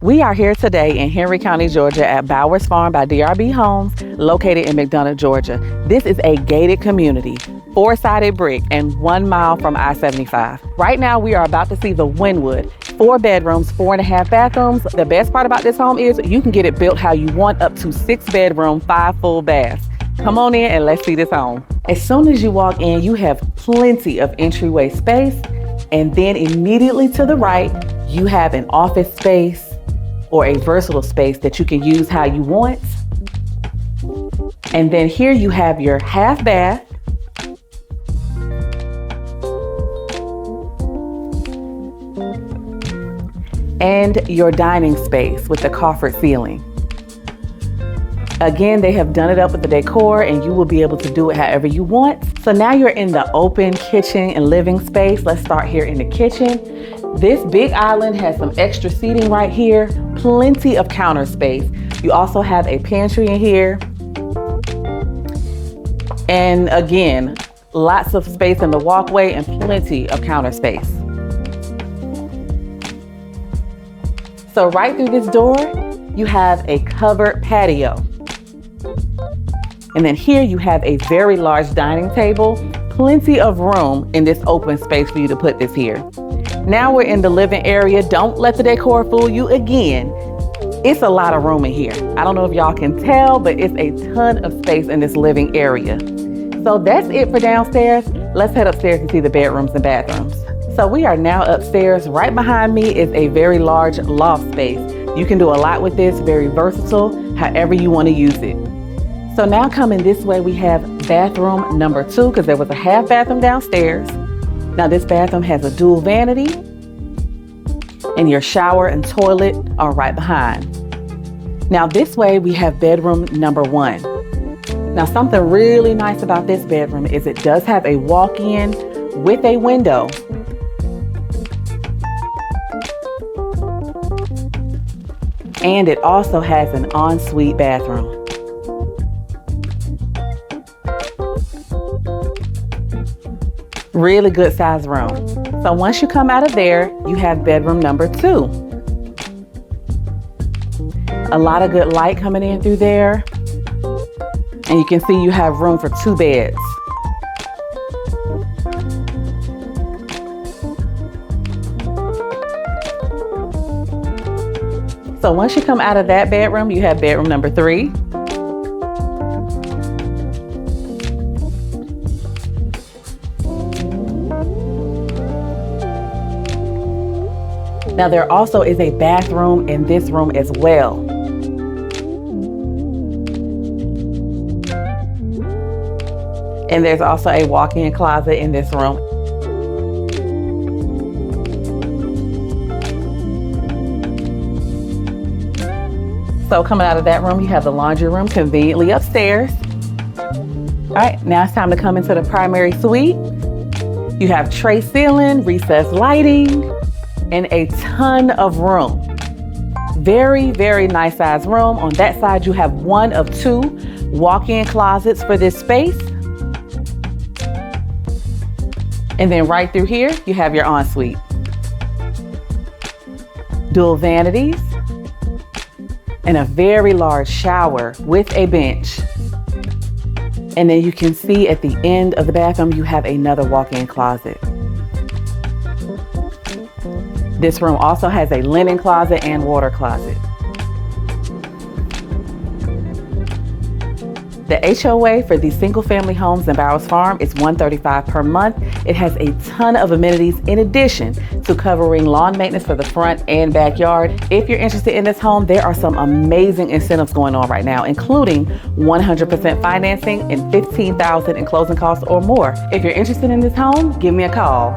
We are here today in Henry County, Georgia at Bowers Farm by DRB Homes, located in McDonough, Georgia. This is a gated community, 4-sided brick and 1 mile from I-75. Right now, we are about to see the Wynwood, 4 bedrooms, 4.5 bathrooms. The best part about this home is you can get it built how you want, up to 6 bedroom, 5 full baths. Come on in and let's see this home. As soon as you walk in, you have plenty of entryway space, and then immediately to the right, you have an office space or a versatile space that you can use how you want. And then here you have your half bath, and your dining space with the coffered ceiling. Again, they have done it up with the decor and you will be able to do it however you want. So now you're in the open kitchen and living space. Let's start here in the kitchen. This big island has some extra seating right here, plenty of counter space. You also have a pantry in here. And again, lots of space in the walkway and plenty of counter space. So right through this door, you have a covered patio. And then here you have a very large dining table, plenty of room in this open space for you to put this here. Now we're in the living area. Don't let the decor fool you again. It's a lot of room in here. I don't know if y'all can tell, but it's a ton of space in this living area. So that's it for downstairs. Let's head upstairs and see the bedrooms and bathrooms. So we are now upstairs. Right behind me is a very large loft space. You can do a lot with this, very versatile, however you want to use it. So now coming this way, we have bathroom number 2, because there was a half bathroom downstairs. Now this bathroom has a dual vanity, and your shower and toilet are right behind. Now this way we have bedroom number 1. Now something really nice about this bedroom is it does have a walk-in with a window. And it also has an ensuite bathroom. Really good size room. So once you come out of there, you have bedroom number 2. A lot of good light coming in through there. And you can see you have room for 2 beds. So once you come out of that bedroom, you have bedroom number 3. Now there also is a bathroom in this room as well. And there's also a walk-in closet in this room. So coming out of that room, you have the laundry room conveniently upstairs. All right, now it's time to come into the primary suite. You have tray ceiling, recessed lighting, and a ton of room. Very, very nice size room. On that side, you have 1 of 2 walk-in closets for this space. And then right through here, you have your ensuite. Dual vanities, and a very large shower with a bench. And then you can see at the end of the bathroom, you have another walk-in closet. This room also has a linen closet and water closet. The HOA for these single family homes in Bowers Farm is $135 per month. It has a ton of amenities in addition to covering lawn maintenance for the front and backyard. If you're interested in this home, there are some amazing incentives going on right now, including 100% financing and $15,000 in closing costs or more. If you're interested in this home, give me a call.